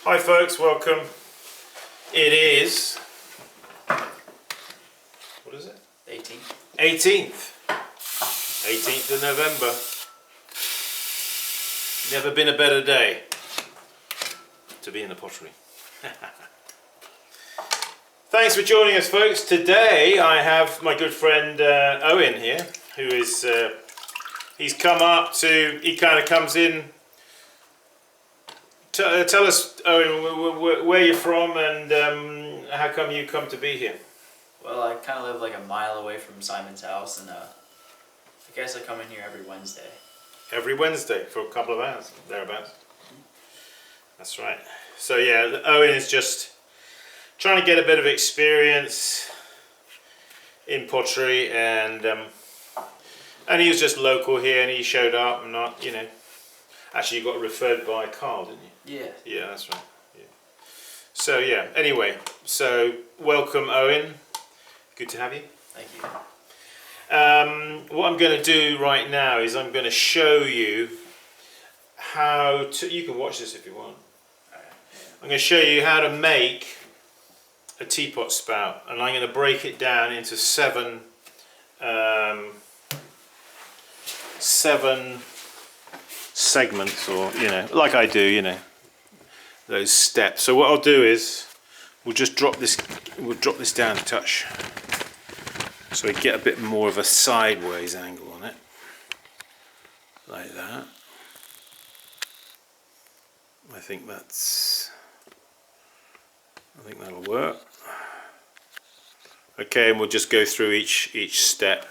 Hi folks, welcome. It is, what is it? 18th of November. Never been a better day to be in the pottery. Thanks for joining us folks. Today I have my good friend Owen here, who is, he's come up to, he kind of comes in. Tell us, Owen, where you're from and how come you come to be here? Well, I kind of live like a mile away from Simon's house, and I guess I come in here every Wednesday. Every Wednesday for a couple of hours, thereabouts. That's right. So yeah, Owen is just trying to get a bit of experience in pottery, and he was just local here, and he showed up, and not, you know. Actually, you got referred by Carl, didn't you? Yeah. Yeah, that's right. Yeah. So yeah. Anyway, so welcome, Owen. Good to have you. Thank you. What I'm going to do right now is I'm going to show you how to. You can watch this if you want. I'm going to show you how to make a teapot spout, and I'm going to break it down into seven segments, or like I do, those steps. So what I'll do is we'll just drop this down a touch, so we get a bit more of a sideways angle on it, like that. I think that'll work. Okay, and we'll just go through each step.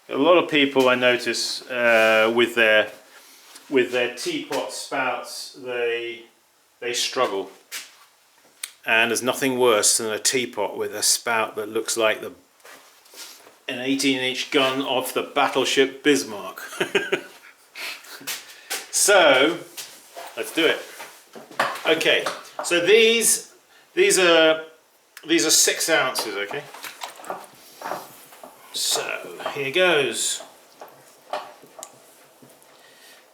A lot of people, I notice, with their teapot spouts, they struggle, and there's nothing worse than a teapot with a spout that looks like an 18-inch gun off the battleship Bismarck. So let's do it. Okay, so these are 6 ounces. Okay, so here goes.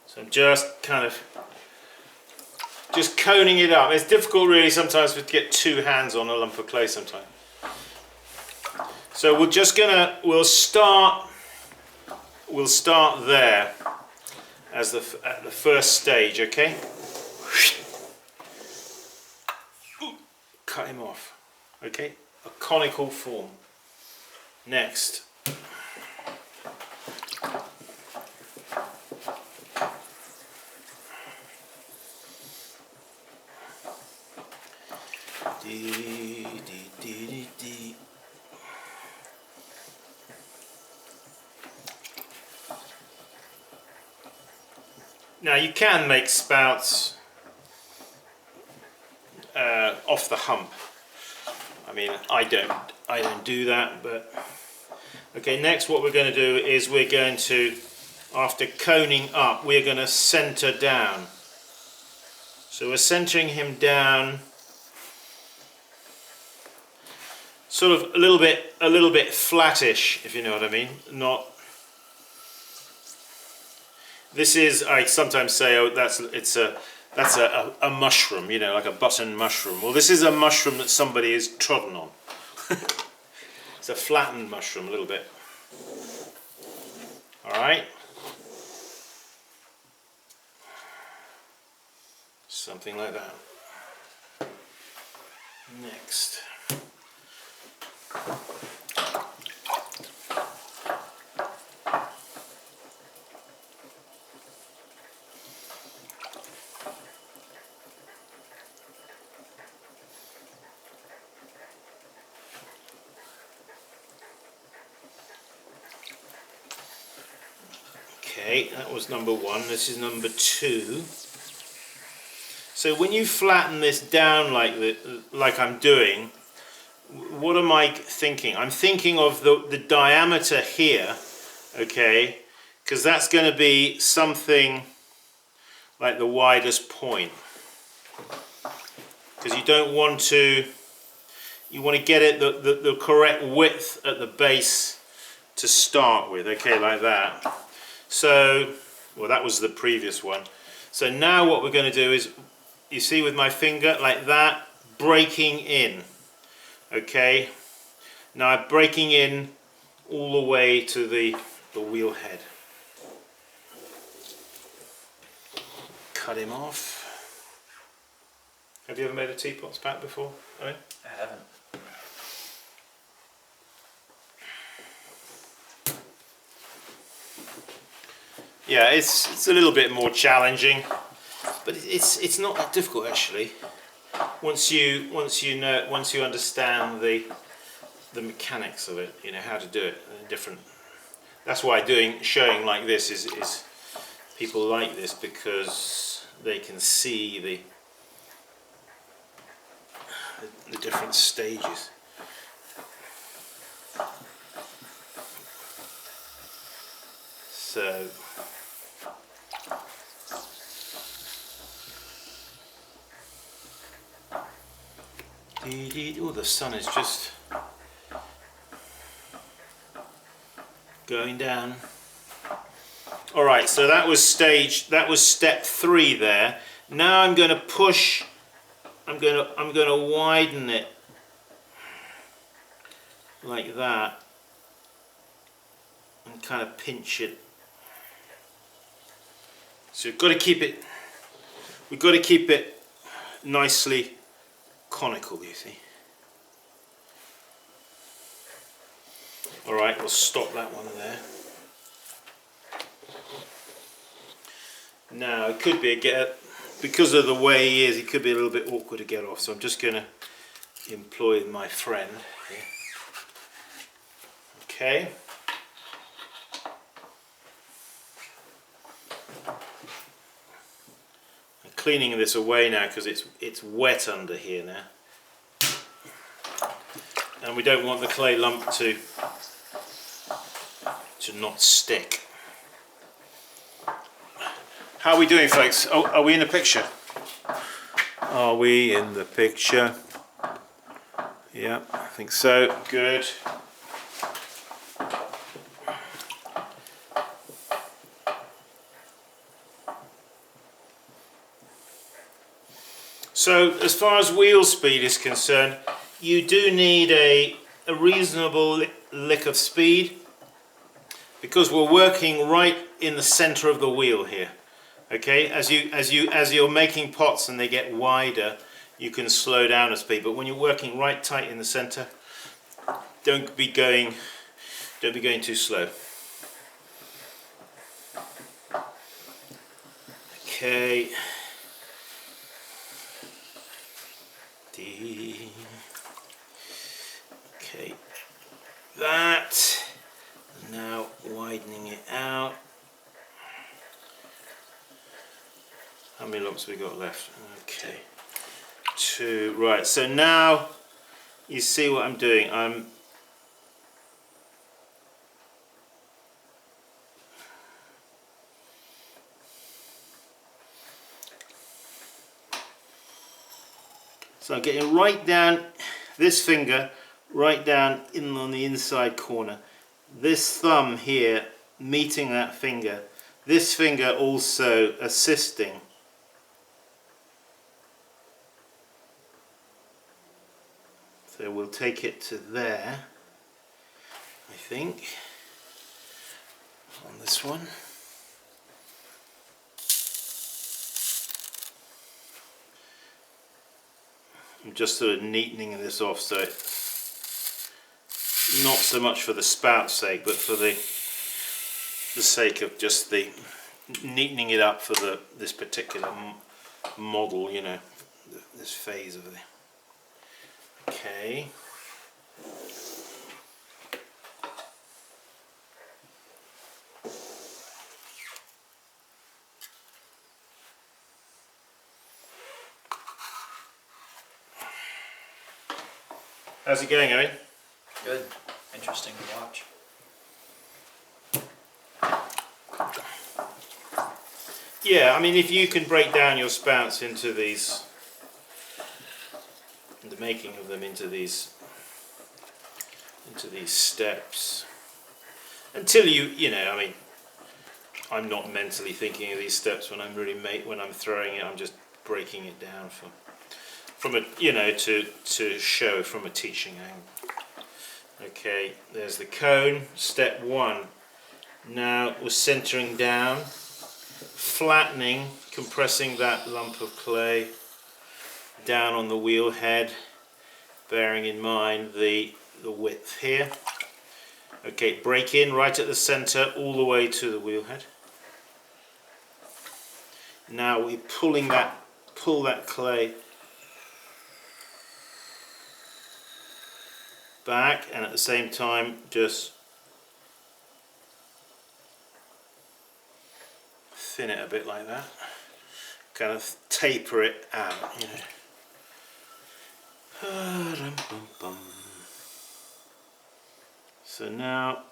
So I'm just coning it up. It's difficult really sometimes to get 2 hands on a lump of clay sometimes. So we'll start there as at the first stage, okay? Cut him off. Okay? A conical form. Next. Now you can make spouts off the hump. I mean, I don't do that, but okay. Next, what we're going to do is we're going to, after coning up, we're going to center down. So we're centering him down, sort of a little bit flattish, if you know what I mean. Not. This is, I sometimes say, oh, that's a mushroom, like a button mushroom. Well, this is a mushroom that somebody has trodden on. It's a flattened mushroom, a little bit. All right. Something like that. Next. Okay, that was number 1. This is number 2. So when you flatten this down like I'm doing, what am I thinking? I'm thinking of the diameter here, okay, because that's going to be something like the widest point. Because you don't want to, you want to get it the correct width at the base to start with, okay, like that. So, well, that was the previous one. So now what we're going to do is you see with my finger like that, breaking in. Okay, now I'm breaking in all the way to the wheel head. Cut him off. Have you ever made a teapot spout before? I haven't. Yeah, it's a little bit more challenging, but it's not that difficult actually. Once you understand the mechanics of it, you know how to do it. Different. That's why showing like this is people like this, because they can see the different stages. So oh, the sun is just going down. All right, so that was step 3 there. Now I'm going to push. I'm going to widen it like that and kind of pinch it. So we've got to keep it nicely conical, you see. All right, we'll stop that one there. Now it could be because of the way he is, it could be a little bit awkward to get off. So I'm just going to employ my friend here. Okay. I'm cleaning this away now because it's wet under here now, and we don't want the clay lump to not stick. How are we doing, folks? Oh, are we in the picture? Are we in the picture? Yeah, I think so. Good. So, as far as wheel speed is concerned, you do need a reasonable lick of speed, because we're working right in the center of the wheel here. Okay, as you're making pots and they get wider, you can slow down a speed. But when you're working right tight in the center, don't be going too slow. Okay. Okay. That. Now widening it out. How many lumps have we got left? Okay, 2. Right, so now you see what I'm doing. So I'm getting right down, this finger right down in on the inside corner. This thumb here meeting that finger. This finger also assisting. So we'll take it to there, I think, on this one. I'm just sort of neatening this off, so it's not so much for the spout's sake, but for the sake of just the neatening it up for this particular model, you know, this phase of the. Okay. How's it going, Owen? Good. Interesting to watch. Yeah, I mean, if you can break down your spouts into these, the making of them into these steps, until you know, I mean, I'm not mentally thinking of these steps when I'm throwing it. I'm just breaking it down from a, you know, to show from a teaching angle. Okay, there's the cone. Step 1. Now we're centering down, flattening, compressing that lump of clay down on the wheel head, bearing in mind the width here. Okay, break in right at the center all the way to the wheel head. Now we're pull that clay back, and at the same time just thin it a bit like that, kind of taper it out, you know. So now,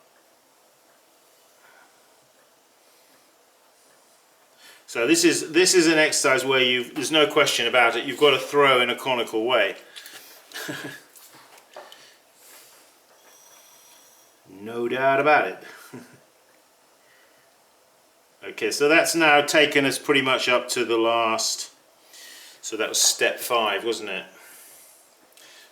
so this is an exercise where there's no question about it, you've got to throw in a conical way. No doubt about it. Okay, so that's now taken us pretty much up to the last, so that was step 5, wasn't it?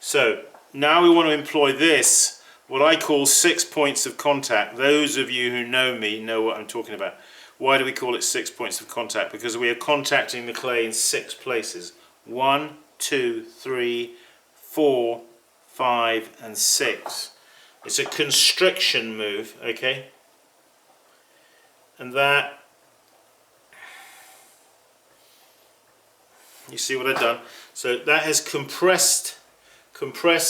So now we want to employ this, what I call 6 points of contact. Those of you who know me know what I'm talking about. Why do we call it 6 points of contact? Because we are contacting the clay in 6 places. 1, 2, 3, 4, 5 and 6. It's a constriction move, okay? And that, you see what I've done? So that has compressed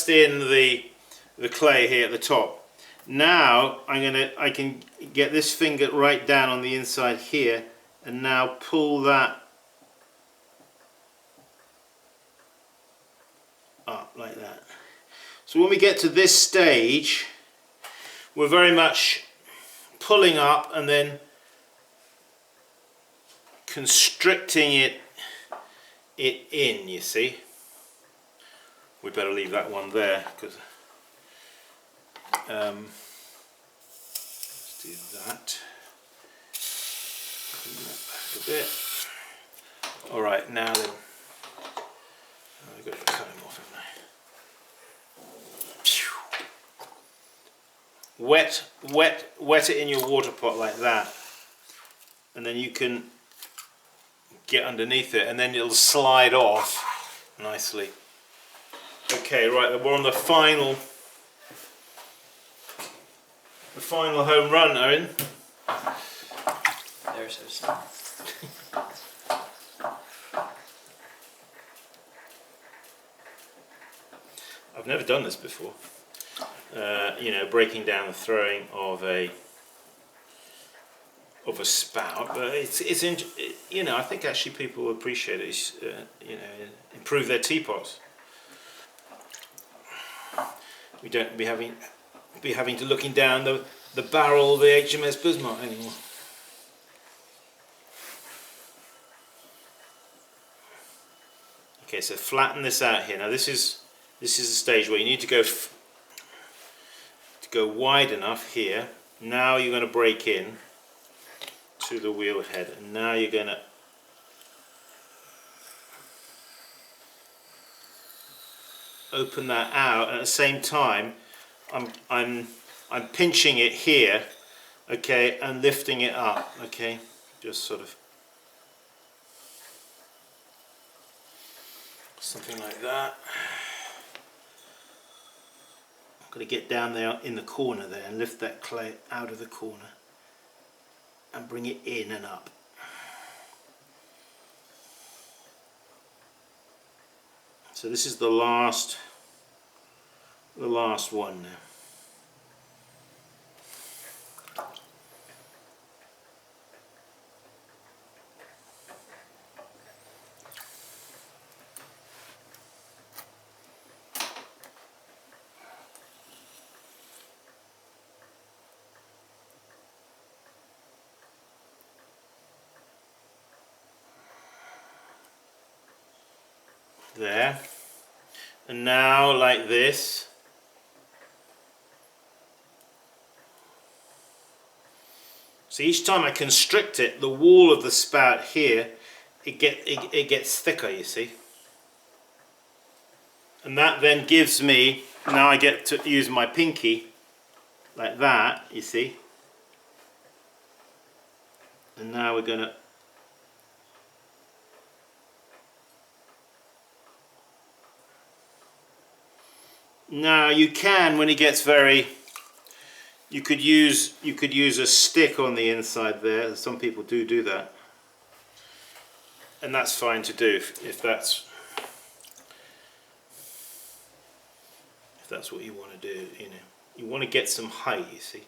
in the clay here at the top. Now I can get this finger right down on the inside here and now pull that up like that. So when we get to this stage, we're very much pulling up and then constricting it in, you see. We better leave that one there, because let's do that. Bring that back a bit. Alright, now then, I've got to cut him off, haven't I? Wet it in your water pot like that, and then you can get underneath it and then it'll slide off nicely. Okay, right, we're on the final home run, Owen. They're so small. I've never done this before. You know, breaking down the throwing of a spout, but you know, I think actually people will appreciate it. You know, improve their teapots. We don't be having to looking down the barrel of the HMS Bismarck anymore. Okay, so flatten this out here. Now this is a stage where you need to go wide enough here. Now you're going to break in to the wheel head, and now you're going to open that out, and at the same time I'm pinching it here, okay, and lifting it up, okay, just sort of something like that. I'm going to get down there in the corner there and lift that clay out of the corner and bring it in and up. So this is the last one now. There, and now like this, so each time I constrict it, the wall of the spout here it gets thicker, you see. And that then gives me, now I get to use my pinky like that, you see. And now we're gonna now you can, when it gets very, you could use a stick on the inside there. Some people do that, and that's fine to do if that's what you want to do. You know, you want to get some height, you see.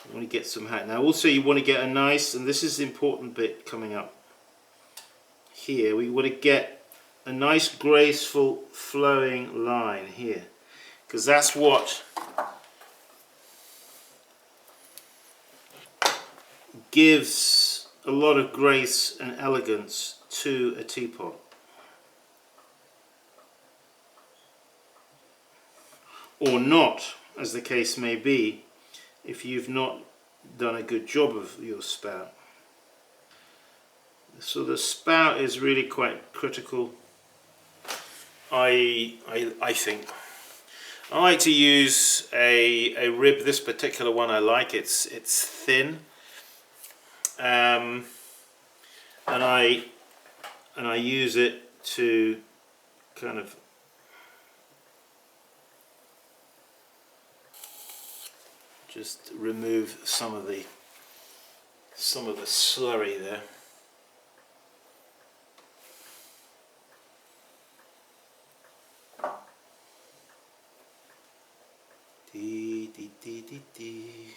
You want to get some height. Now also you want to get a nice, and this is the important bit coming up here, we want to get a nice graceful flowing line here, because that's what gives a lot of grace and elegance to a teapot. Or not, as the case may be, if you've not done a good job of your spout. So the spout is really quite critical, I think. I like to use a rib. This particular one I like. It's thin, and I use it to kind of just remove some of the slurry there. Dee, dee, dee, dee, dee.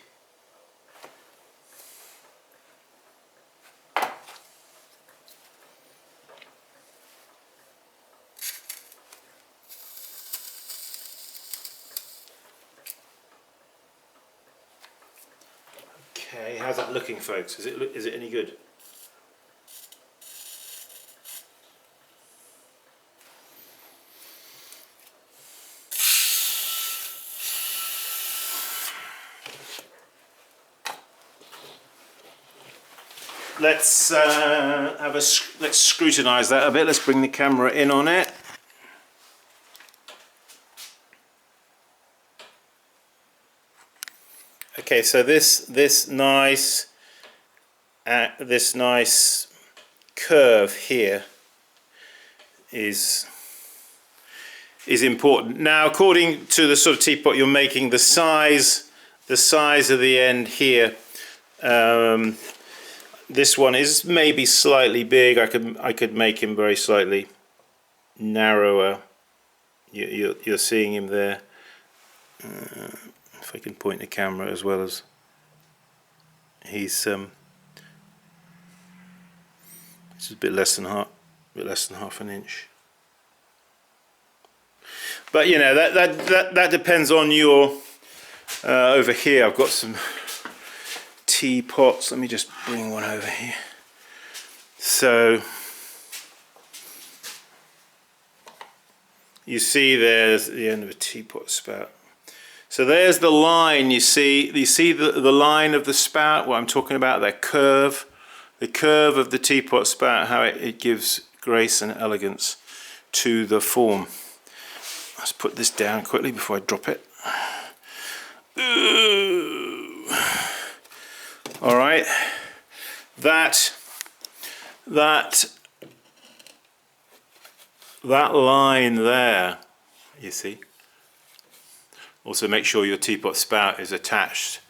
Okay, how's that looking, folks? Is it any good? Let's let's scrutinize that a bit. Let's bring the camera in on it. Okay, so this nice curve here is important. Now, according to the sort of teapot you're making, the size of the end here. This one is maybe slightly big. I could make him very slightly narrower. You're seeing him there. If I can point the camera as well as he's a bit less than half an inch. But you know that depends on your. Over here, I've got some teapots. Let me just bring one over here. So you see there's the end of a teapot spout. So there's the line. You see the line of the spout, what I'm talking about, that curve, the curve of the teapot spout, how it gives grace and elegance to the form. Let's put this down quickly before I drop it. All right, that line there, you see. Also make sure your teapot spout is attached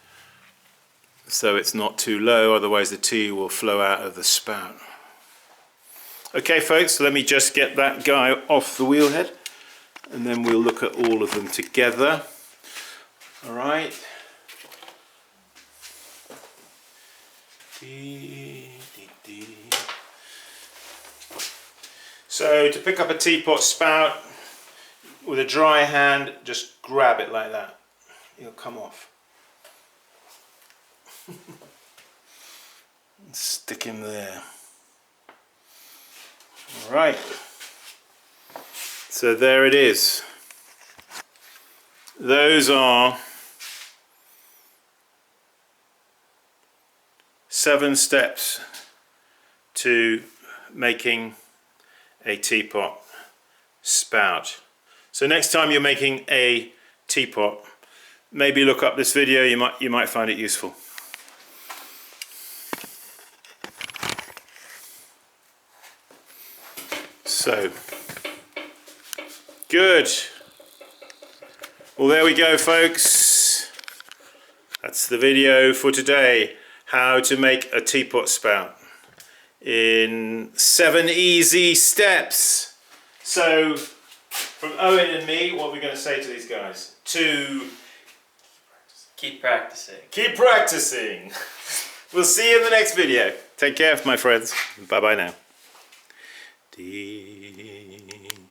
so it's not too low, otherwise the tea will flow out of the spout. Okay folks, so let me just get that guy off the wheel head and then we'll look at all of them together. All right. So to pick up a teapot spout with a dry hand, just grab it like that. It'll come off. Stick him there. All right. So there it is. Those are 7 steps to making a teapot spout. So next time you're making a teapot, maybe look up this video, you might find it useful. So, good. Well, there we go, folks. That's the video for today. How to make a teapot spout in 7 easy steps. So, from Owen and me, what are we going to say to these guys? To keep practicing. Keep practicing. We'll see you in the next video. Take care, my friends. Bye bye now.